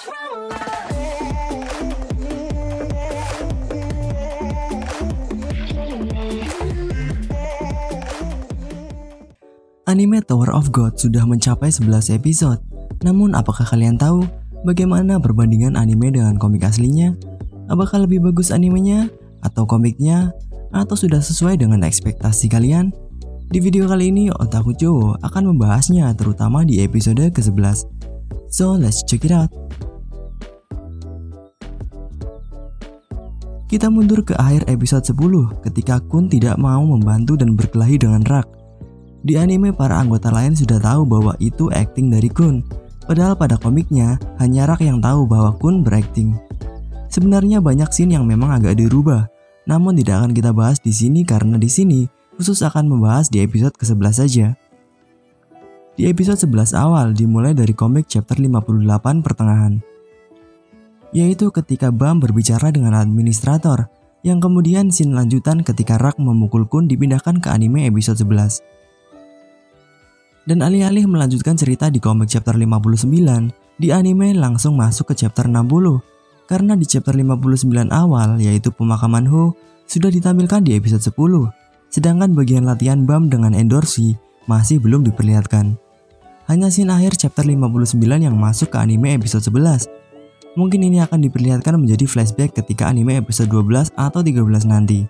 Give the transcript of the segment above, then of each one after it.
Anime Tower of God sudah mencapai 11 episode. Namun apakah kalian tahu bagaimana perbandingan anime dengan komik aslinya? Apakah lebih bagus animenya atau komiknya? Atau sudah sesuai dengan ekspektasi kalian? Di video kali ini Otaku Cowok akan membahasnya, terutama di episode ke-11. So let's check it out. Kita mundur ke akhir episode 10 ketika Kun tidak mau membantu dan berkelahi dengan Rak. Di anime para anggota lain sudah tahu bahwa itu acting dari Kun, padahal pada komiknya hanya Rak yang tahu bahwa Kun berakting. Sebenarnya banyak scene yang memang agak dirubah, namun tidak akan kita bahas di sini karena di sini khusus akan membahas di episode ke-11 saja. Di episode 11 awal dimulai dari komik chapter 58 pertengahan, yaitu ketika Bam berbicara dengan administrator, yang kemudian scene lanjutan ketika Rak memukul Kun dipindahkan ke anime episode 11. Dan alih-alih melanjutkan cerita di komik chapter 59, di anime langsung masuk ke chapter 60. Karena di chapter 59 awal, yaitu pemakaman Ho, sudah ditampilkan di episode 10. Sedangkan bagian latihan Bam dengan Endorsi masih belum diperlihatkan. Hanya scene akhir chapter 59 yang masuk ke anime episode 11. Mungkin ini akan diperlihatkan menjadi flashback ketika anime episode 12 atau 13 nanti.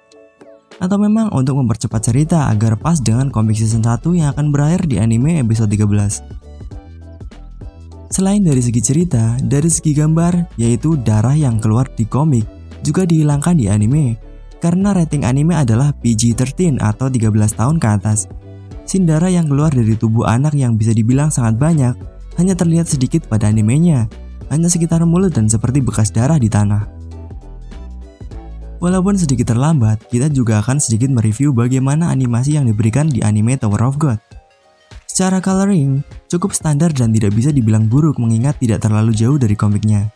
Atau memang untuk mempercepat cerita agar pas dengan komik season 1 yang akan berakhir di anime episode 13. Selain dari segi cerita, dari segi gambar, yaitu darah yang keluar di komik juga dihilangkan di anime, karena rating anime adalah PG-13 atau 13 tahun ke atas. Scene darah yang keluar dari tubuh anak yang bisa dibilang sangat banyak, hanya terlihat sedikit pada animenya, hanya sekitar mulut dan seperti bekas darah di tanah. Walaupun sedikit terlambat, kita juga akan sedikit mereview bagaimana animasi yang diberikan di anime Tower of God. Secara coloring, cukup standar dan tidak bisa dibilang buruk mengingat tidak terlalu jauh dari komiknya.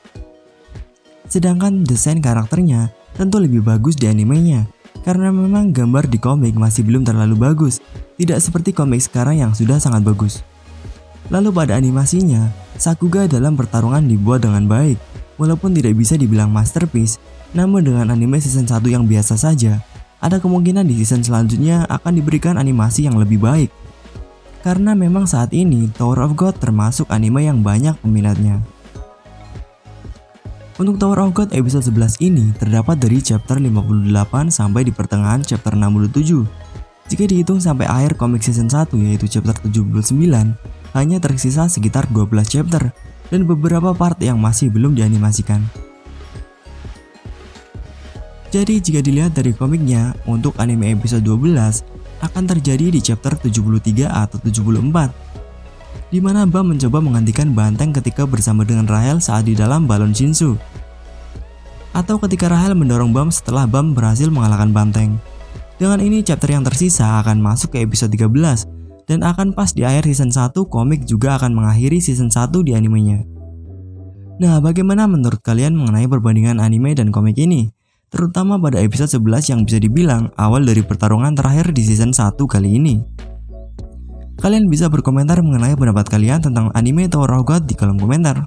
Sedangkan desain karakternya tentu lebih bagus di animenya, karena memang gambar di komik masih belum terlalu bagus, tidak seperti komik sekarang yang sudah sangat bagus. Lalu pada animasinya, Sakuga dalam pertarungan dibuat dengan baik, walaupun tidak bisa dibilang masterpiece. Namun dengan anime season 1 yang biasa saja, ada kemungkinan di season selanjutnya akan diberikan animasi yang lebih baik. Karena memang saat ini Tower of God termasuk anime yang banyak peminatnya. Untuk Tower of God episode 11 ini terdapat dari chapter 58 sampai di pertengahan chapter 67. Jika dihitung sampai akhir komik season 1 yaitu chapter 79, hanya tersisa sekitar 12 chapter dan beberapa part yang masih belum dianimasikan. Jadi jika dilihat dari komiknya, untuk anime episode 12 akan terjadi di chapter 73 atau 74, di mana Bam mencoba menggantikan Banteng ketika bersama dengan Rahel saat di dalam balon Shinsu, atau ketika Rahel mendorong Bam setelah Bam berhasil mengalahkan Banteng. Dengan ini chapter yang tersisa akan masuk ke episode 13 dan akan pas di akhir season 1. Komik juga akan mengakhiri season 1 di animenya. Nah, bagaimana menurut kalian mengenai perbandingan anime dan komik ini? Terutama pada episode 11 yang bisa dibilang awal dari pertarungan terakhir di season 1 kali ini. Kalian bisa berkomentar mengenai pendapat kalian tentang anime Tower of God di kolom komentar.